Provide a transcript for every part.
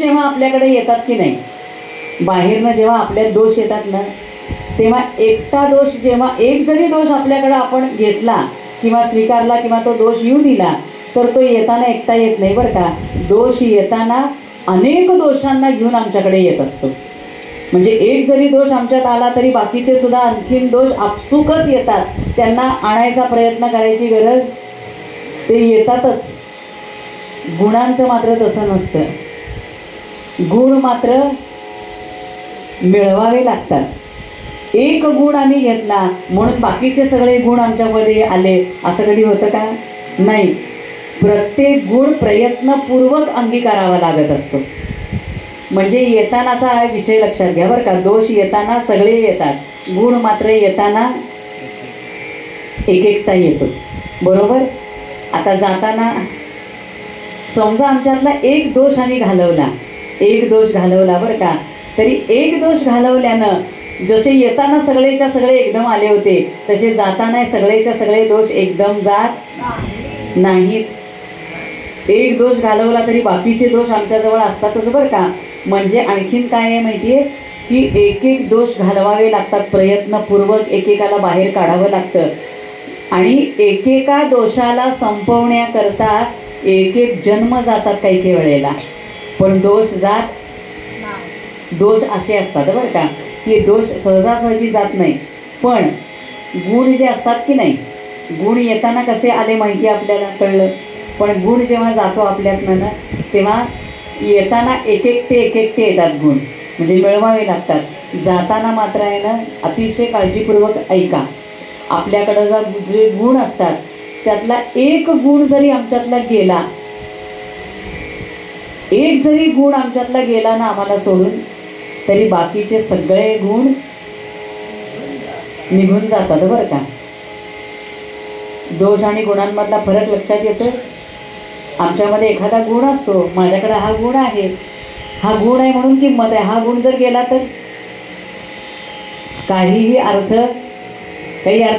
जेव्हा आपल्याकडे येतात की नाही, बाहेरनं जेव्हा आपल्यात दोष येतात ना, तेव्हा एकटा दोष, जेव्हा एक जरी दोष आपल्याकडे आपण घेतला किंवा स्वीकारला किंवा तो दोष येऊ दिला, तर तो येताना एकटा येत नाही बरं का. दोष येताना अनेक दोषांना घेऊन आमच्याकडे येत असतो. म्हणजे एक जरी दोष आमच्यात आला तरी बाकीचे सुद्धा आणखीन दोष आपसुकच येतात. त्यांना आणायचा प्रयत्न करायची गरज, ते येतातच. गुणांचं मात्र तसं नसतं. गुण मात्र मिळवावे लागतात. एक गुण आम्ही घेतला म्हणून बाकीचे सगळे गुण आमच्यामध्ये आले असं कधी होतं का? नाही. प्रत्येक गुण प्रयत्नपूर्वक अंगीकारावा लागत असतो. म्हणजे येतानाचा हा विषय लक्षात घ्या बरं का. दोष येताना सगळे येतात, गुण मात्र येताना एक एकटा येतो. बरोबर. आता जाताना समजा आमच्यातला एक दोष आम्ही घालवला, एक दोष घालवला बरं का, तरी एक दोष घालवल्यानं जसे येताना सगळेच्या सगळे एकदम आले होते, तसे जाताना सगळेच्या सगळे दोष एकदम जात नाहीत. एक दोष घालवला तरी बाकीचे दोष आमच्याजवळ असतातच बरं का. म्हणजे आणखीन काय आहे माहितीये की एक एक दोष घालवावे लागतात, प्रयत्नपूर्वक एकेकाला बाहेर काढावं लागतं. आणि एकेका दोषाला संपवण्याकरता एक एक जन्म जातात काही काही वेळेला, पण दोष जात. दोष असे असतात बरं का की दोष सहजासहजी जात नाही. पण गुण जे असतात की नाही, गुण येताना कसे आले माहिती आपल्याला कळलं, पण गुण जेव्हा जातो आपल्यातनं ना, तेव्हा येताना एक एकटे येतात गुण, म्हणजे मिळवावे लागतात. जाताना मात्र आहे ना, अतिशय काळजीपूर्वक ऐका. आपल्याकडं जे गुण असतात त्यातला एक गुण जरी आमच्यातला गेला, एक जरी गुण आमच्यातला गेला ना आम्हाला सोडून, तरी बाकीचे सगळे गुण निघून जातात बरं का. दोष आणि गुणांमधला फरक लक्षात येतो. आमच्यामध्ये एखादा गुण असतो, माझ्याकडे हा गुण आहे, हा गुण आहे म्हणून किंमत आहे. हा गुण जर गेला तर काही अर्थ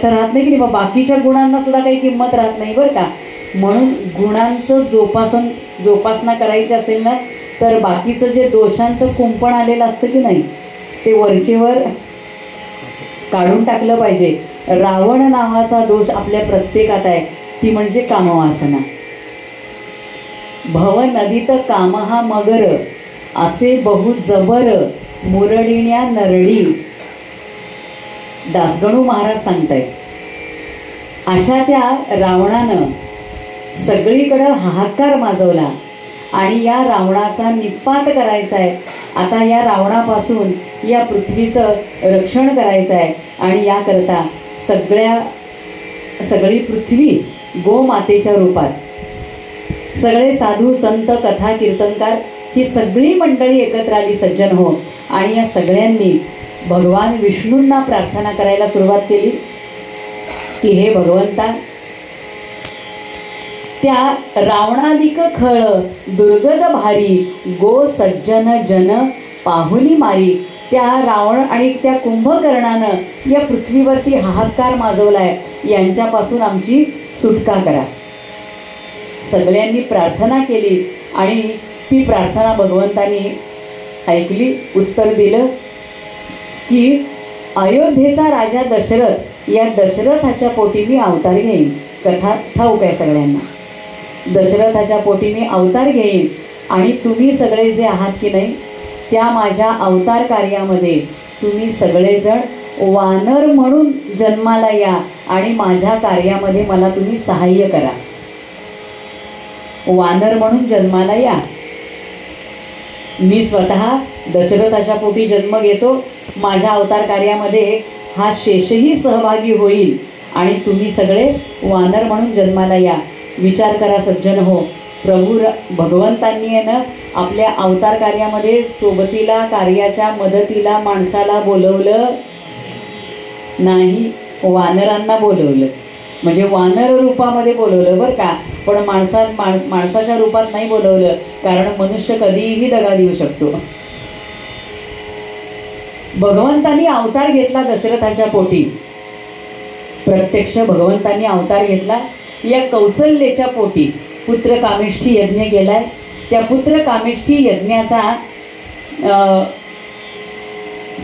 राहत नाही की नाही. बाकीच्या गुणांना सुद्धा काही किंमत राहत नाही बरं का. म्हणून गुणांचं जोपासना करायची असेल ना, तर बाकीचं जे दोषांचं कुंपण आलेलं असतं की नाही, ते वरचेवर काढून टाकलं पाहिजे. रावण नावाचा दोष आपल्या प्रत्येकात आहे, ती म्हणजे कामवासना. भव नदीत काम हा मगर, असे बहु जबर मुरडिण्या नरडी. दासगणू महाराज सांगतायत. अशा त्या रावणानं सगळीकडं हाहाकार माजवला आणि या रावणाचा निपात करायचा आहे. आता या रावणापासून या पृथ्वीचं रक्षण करायचं आहे आणि याकरता सगळी पृथ्वी गोमातेच्या रूपात सगळे साधू संत कथा कीर्तनकार ही सगळी मंडळी एकत्र आली सज्जन हो. आणि या सगळ्यांनी भगवान विष्णूंना प्रार्थना करायला सुरुवात केली की हे भगवंता, त्या रावणाधिक खळ दुर्गद भारी गो सज्जन जन पाहुनी मारी. त्या रावण आणि त्या कुंभकर्णानं या पृथ्वीवरती हाहाकार माजवलाय, यांच्यापासून आमची सुटका करा. सगळ्यांनी प्रार्थना केली आणि ती प्रार्थना भगवंतांनी ऐकली. उत्तर दिलं की अयोध्येचा राजा दशरथ, या दशरथाच्या पोटी मी अवतार घेईन. कथा ठाऊक आहे सगळ्यांना. दशरथाच्या पोटी मी अवतार घेईन आणि तुम्ही सगळे जे आहात की नाही, त्या माझ्या अवतार कार्यामध्ये तुम्ही सगळेजण वानर म्हणून जन्माला या आणि माझ्या कार्यामध्ये मला तुम्ही सहाय्य करा. वानर म्हणून जन्माला या. मी स्वतः दशरथाच्या पोटी जन्म घेतो. माझ्या अवतार कार्यामध्ये हा शेषही सहभागी होईल आणि तुम्ही सगळे वानर म्हणून जन्माला या. विचार करा सज्जन हो, प्रभू भगवंतांनी आहे ना आपल्या अवतार कार्यामध्ये सोबतीला, कार्याच्या मदतीला माणसाला बोलवलं नाही, वानरांना बोलवलं. म्हणजे वानर रूपामध्ये बोलवलं बरं का, पण माणसाच्या रूपात नाही बोलवलं, कारण मनुष्य कधीही दगा देऊ शकतो. भगवंतांनी अवतार घेतला दशरथाच्या पोटी. प्रत्यक्ष भगवंतांनी अवतार घेतला. या कौसल्याच्या पोटी पुत्र कामिष्ठी यज्ञ केलाय. त्या पुत्र कामेष्ठी यज्ञाचा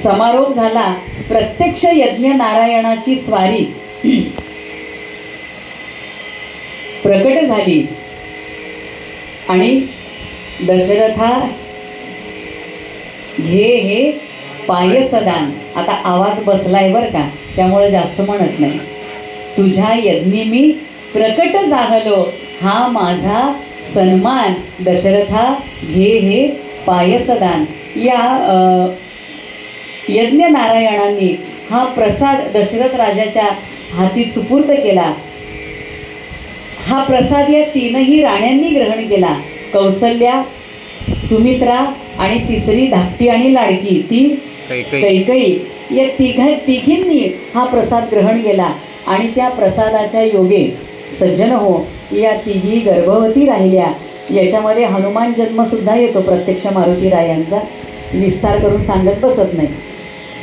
समारोप झाला. प्रत्यक्ष यज्ञ नारायणाची स्वारी प्रकट झाली आणि दशरथा घे हे पायसदान. आता आवाज बसलाय बर का, त्यामुळे जास्त म्हणत नाही. तुझ्या यज्ञी मी प्रकट झालो, हा माझा सन्मान. दशरथा घे हे पायसदान. या यज्ञ नारायणांनी हा प्रसाद दशरथ राजाच्या हाती सुपूर्द केला. हा प्रसाद या तीनही राण्यांनी ग्रहण केला. कौसल्या, सुमित्रा आणि तिसरी धाकटी आणि लाडकी ती कैकेयी. या तिघींनी हा प्रसाद ग्रहण केला आणि त्या प्रसादाच्या योगे सज्जन हो या तिघी गर्भवती राहिल्या. याच्यामध्ये हनुमान जन्म सुद्धा येतो प्रत्यक्ष मारुतीरायांचा, विस्तार करून सांगत बसत नाही.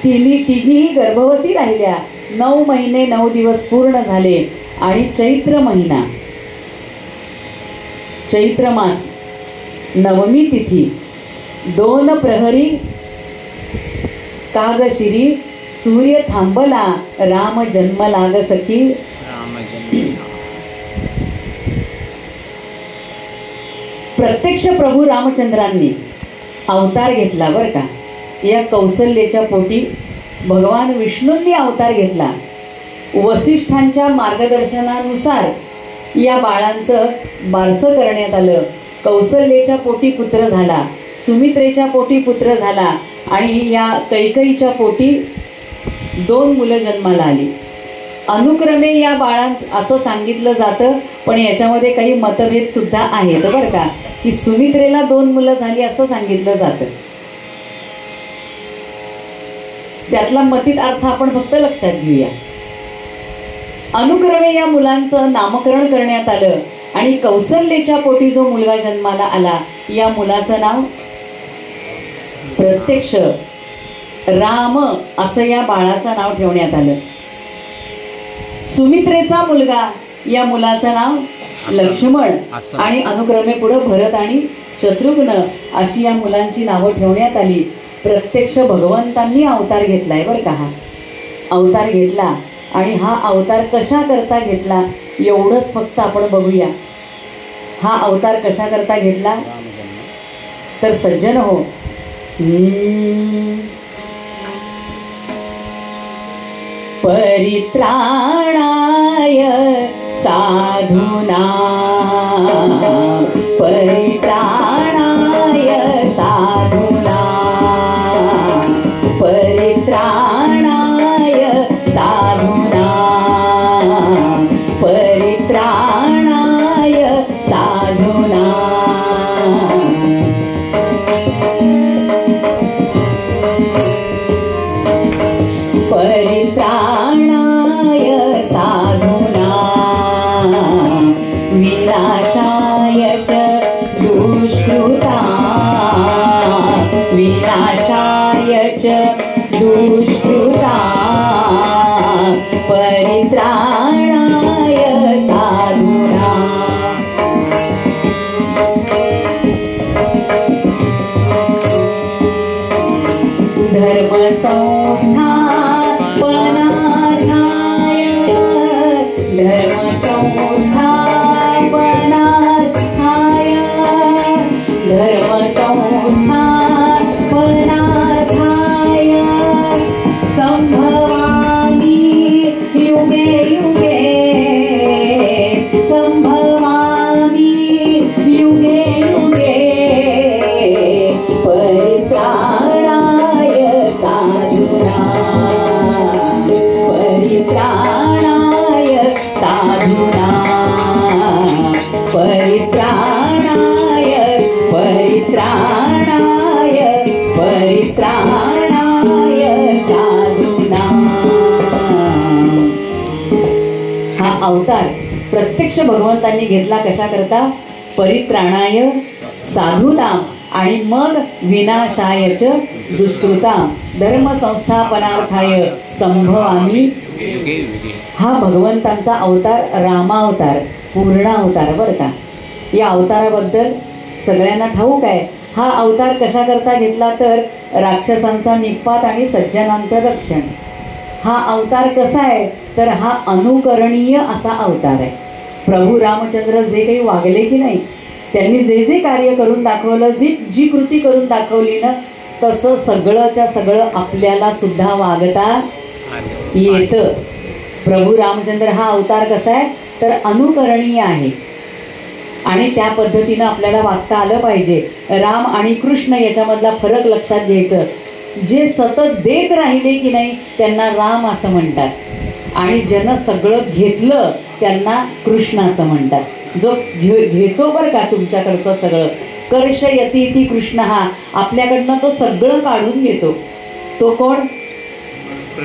तिघीही गर्भवती राहिल्या. 9 महिने 9 दिवस पूर्ण झाले आणि चैत्र महिना, चैत्र मास, नवमी तिथी, 2 प्रहरी कागशिरी सूर्य थांबला, राम जन्म लाग सखी. प्रत्यक्ष प्रभू रामचंद्रांनी अवतार घेतला बर का. या कौसल्याच्या पोटी भगवान विष्णूंनी अवतार घेतला. वसिष्ठांच्या मार्गदर्शनानुसार या बाळांचं बारसं करण्यात आलं. कौसल्याच्या पोटी पुत्र झाला, सुमित्रेच्या पोटी पुत्र झाला आणि या कैकेयीच्या पोटी 2 मुलं जन्माला आली. अनुक्रमे या बाळांचं असं सांगितलं जातं, पण याच्यामध्ये काही मतभेद सुद्धा आहेत बरं का, की सुमित्रेला 2 मुलं झाली असं सांगितलं जातं. त्यातला मतीत अर्थ आपण फक्त लक्षात घेऊया. अनुक्रमे या मुलांचं नामकरण करण्यात आलं आणि कौसल्याच्या पोटी जो मुलगा जन्माला आला या मुलाचं नाव प्रत्यक्ष राम असं या बाळाचं नाव ठेवण्यात आलं. सुमित्रेचा मुलगा या मुलाचं नाव लक्ष्मण आणि अनुक्रमे पुढे भरत आणि शत्रुघ्न अशी या मुलांची नावं ठेवण्यात आली. प्रत्यक्ष भगवंतांनी अवतार घेतलाय बरं का. हा अवतार घेतला आणि हा अवतार कशा करता घेतला एवढंच फक्त आपण बघूया. हा अवतार कशा करता घेतला तर सज्जन हो, परित्राणाय साधूना, परित्राणाय साधूना, परित्राणाय साधूना, परित्राणाय साधूना. परित्राणाय साधूना, विनाशाय च दुष्कृता, विनाशाय च दुष्कृता, परित्राणाय साधूना. धर्म संस्थापनार्थाय, धर्म संस्थापनार्थाय, धर्म संस्थापनार्थाय संभवामि युगे युगे, संभवामि युगे युगे, परित्राणाय साधूना, परित्राणाय साधूना, परित्राणाय, परित्राणाय, परित्राणाय साधूना. हा अवतार प्रत्यक्ष भगवंतांनी घेतला कशा करता परित्राणाय साधूना आणि मग विनाशायच दुष्कृता, धर्म संस्थापनार्थाय संभवामी. हा भगवंतांचा अवतार रामावतार, पूर्ण अवतार बरं का. या अवताराबद्दल सगळ्यांना ठाऊक आहे हा अवतार कशा करता घेतला तर राक्षसांचा निपात आणि सज्जनांचं रक्षण. हा अवतार कसा आहे तर हा अनुकरणीय असा अवतार आहे. प्रभू रामचंद्र जे काही वागले की नाही, त्यांनी जे जे कार्य करून दाखवलं, जी कृती करून दाखवली ना, तसं सगळंच्या सगळं आपल्याला सुद्धा वागता येतं. प्रभू रामचंद्र हा अवतार कसा आहे तर अनुकरणीय आहे आणि त्या पद्धतीनं आपल्याला वागता आलं पाहिजे. राम आणि कृष्ण याच्यामधला फरक लक्षात घ्यायचं. जे सतत देत राहिले की नाही त्यांना राम असं म्हणतात आणि ज्यानं सगळं घेतलं त्यांना कृष्ण असं म्हणतात. जो घेतो बरं का तुमच्याकडचं सगळं, कर्षयती इति कृष्ण, हा आपल्याकडनं तो सगळं काढून घेतो, तो कोण?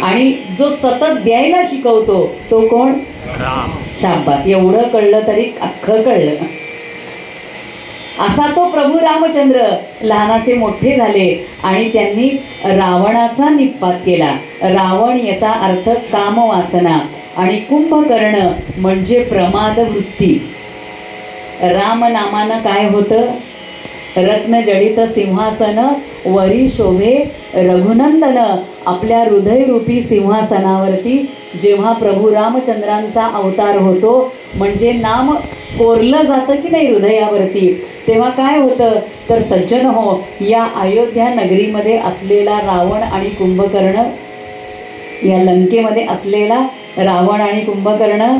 आणि जो सतत द्यायला शिकवतो तो कोण? राम. शाबास, एवढं कळलं तरी अख्खं कळलं. असा तो प्रभू रामचंद्र लहानाचे मोठे झाले आणि त्यांनी रावणाचा निपात केला. रावण याचा अर्थ कामवासना आणि कुंभकर्ण म्हणजे प्रमाद वृत्ती. राम नामानं काय होतं? रत्नजडित सिंहासन वरी शोभे रघुनंदन. आपल्या हृदयरूपी सिंहासनावरती जेव्हा प्रभू रामचंद्रांचा अवतार होतो म्हणजे नाम कोरलं जातं की नाही हृदयावरती, तेव्हा काय होतं तर सज्जन हो, या अयोध्या नगरीमध्ये असलेला रावण आणि कुंभकर्ण, या लंकेमध्ये असलेला रावण आणि कुंभकर्ण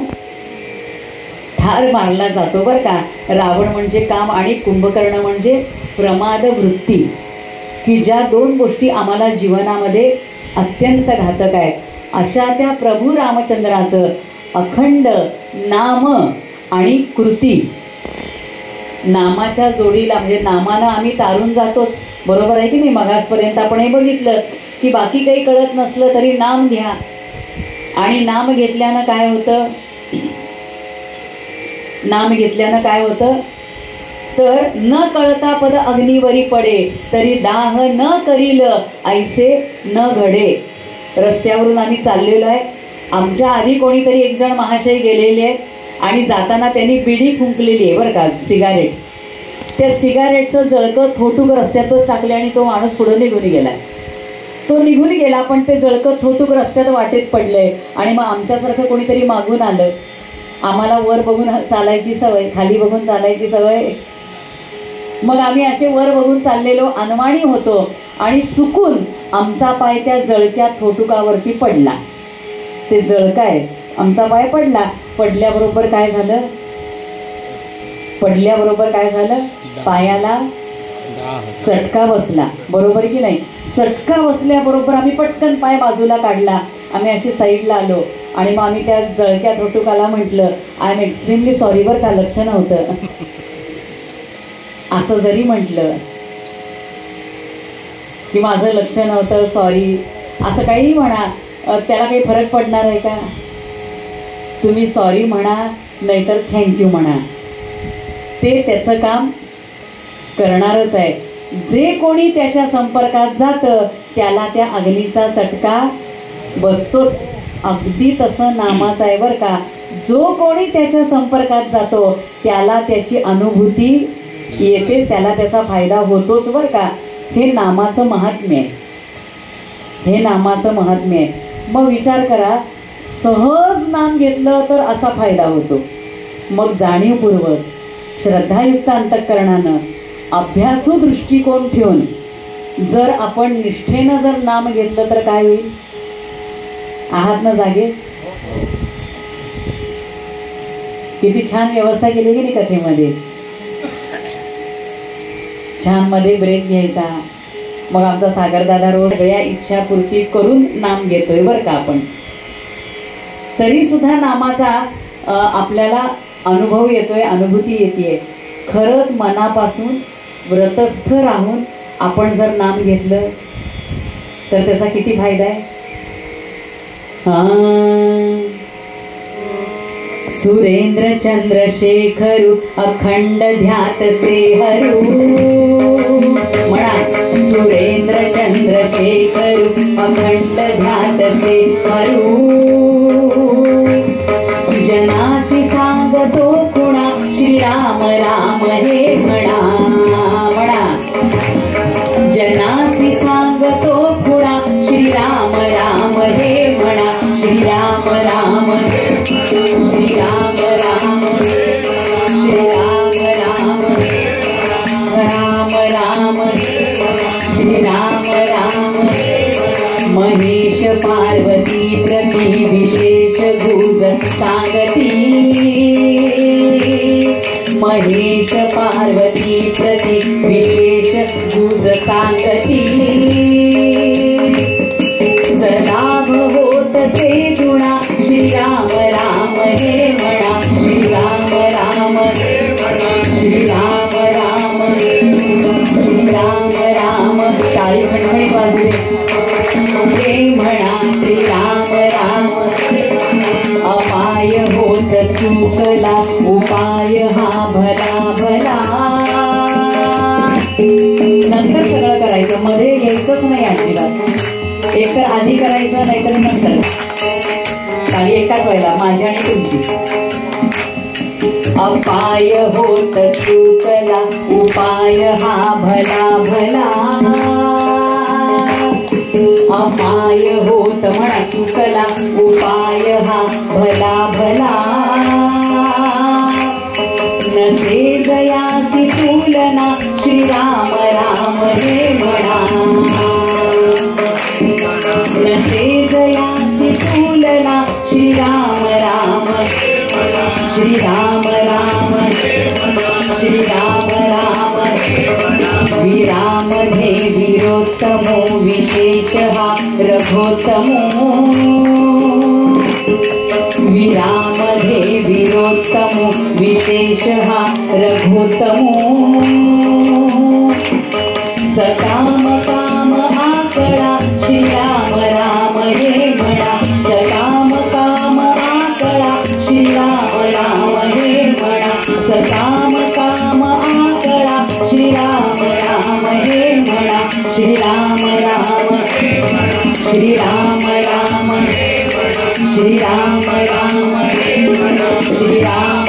ठार मारला जातो बरं का. रावण म्हणजे काम आणि कुंभकर्ण म्हणजे प्रमाद वृत्ती, की ज्या दोन गोष्टी आम्हाला जीवनामध्ये अत्यंत घातक आहेत. अशा त्या प्रभू रामचंद्राचं अखंड नाम आणि कृती, नामाच्या जोडीला म्हणजे नामानं आम्ही तारून जातोच, बरोबर आहे की नाही. मगासपर्यंत आपण हे बघितलं की बाकी काही कळत नसलं तरी नाम घ्या आणि नाम घेतल्यानं काय होतं, नाम घेतल्यानं काय होतं तर न कळता पद अग्नीवरी पडे तरी दाह न करील ऐसे न घडे. रस्त्यावरून आम्ही चाललेलो आहे, आमच्या आधी कोणीतरी एक जण महाशय गेलेले आहेत आणि जाताना त्यांनी बिडी फुंकलेली आहे बरं का, सिगारेट. त्या सिगारेटचं जळकं थोटूक रस्त्यातच टाकले आणि तो माणूस पुढे निघून गेला. तो निघून गेला पण ते जळकं थोटूक रस्त्यात वाटेत पडलंय आणि मग आमच्यासारखं कोणीतरी मागून आलं. आम्हाला वर बघून चालायची सवय, खाली बघून चालायची सवय, मग आम्ही असे वर बघून चाललेलो अनवाणी होतो आणि चुकून आमचा पाय त्या जळक्या थोटुकावरती पडला. ते जळक आहे, आमचा पाय पडला. पडल्याबरोबर काय झालं, पडल्याबरोबर काय झालं, पायाला चटका बसला, बरोबर की नाही. चटका बसल्याबरोबर आम्ही पटकन पाय बाजूला काढला, आम्ही अशी साईडला आलो आणि मग आम्ही त्या जळक्या थोटुकाला म्हटलं आय एम एक्स्ट्रीमली सॉरी बरं का, लक्ष नव्हतं. असं जरी म्हटलं की माझं लक्ष नव्हतं, सॉरी, असं काही म्हणा, त्याला काही फरक पडणार आहे का? तुम्ही सॉरी म्हणा नाहीतर थँक्यू म्हणा, ते त्याचं काम करणारच आहे. जे कोणी त्याच्या संपर्कात जातं त्याला त्या अग्नीचा चटका बसतोच. अगदी तसं नामाचं आहे बरं का. जो कोणी त्याच्या संपर्कात जातो त्याला त्याची अनुभूती येते, त्याला त्याचा फायदा होतोच बरं का. हे नामाचं महात्म्य आहे, हे नामाचं महात्म्य आहे. मग विचार करा, सहज नाम घेतलं तर असा फायदा होतो. मग जाणीवपूर्वक श्रद्धायुक्त अंतःकरणानं अभ्यासू दृष्टिकोन ठेवून जर आपण निष्ठेनं जर नाम घेतलं तर काय होईल? आहात ना जागे? किती छान व्यवस्था केली गेली कथेमध्ये. छान मध्ये ब्रेक घ्यायचा. मग आमचा सागरदादा रोज सगळ्या इच्छापूर्ती करून नाम घेतोय बरं का आपण. तरी सुद्धा नामाचा आपल्याला अनुभव येतोय, अनुभूती येते. खरंच मनापासून व्रतस्थ राहून आपण जर नाम घेतलं तर त्याचा किती फायदा आहे. सुरेंद्र चंद्रशेखरू अखंड ध्यात से हरू म्हणा. सुरेंद्र चंद्रशेखरू अखंड ध्यात से हरू जनासी सांगतो कुणा श्रीराम राम हे म्हणा. राम राम श्री राम राम राम राम श्री राम राम महेश पार्वती प्रति विशेष गुज सांगती महेश पार्वती प्रति विशेष गुज सांगती सदा होत से गुणा श्री राम राम हे म्हणा श्री राम राम श्री राम राम श्री राम राम टाळी खणखणीत वाजले हे म्हणा श्री राम राम अपाय होत चुकला उपाय हा भला भला नंतर सगळं करायचं मध्ये यायचंच नाही अजिबात एकतर आधी करायचं नाहीतर नंतर आणि एकाच वेळेला माझी आणि तुमची अपाय होत चुकला उपाय हा भला भला अपाय होत म्हणा चुकला उपाय हा भला भला नसे जयासी तुलना श्री राम राम हे म्हणा नसे जयासी तुलना श्री राम राम श्री राम राम श्री राम राम विरामध्ये वीरोत्तमो विशेष हा रघोत्तमो विरामध्ये वीरोत्तमो विशेष हा रघोत्तमो सकाम काम आकळा श्री राम राम हे म्हणा सकाम काम आकळा श्री राम राम हे म्हणा सकाम काम आकळा श्री राम राम हे म्हणा श्री राम राम श्री राम राम श्री राम राम श्री राम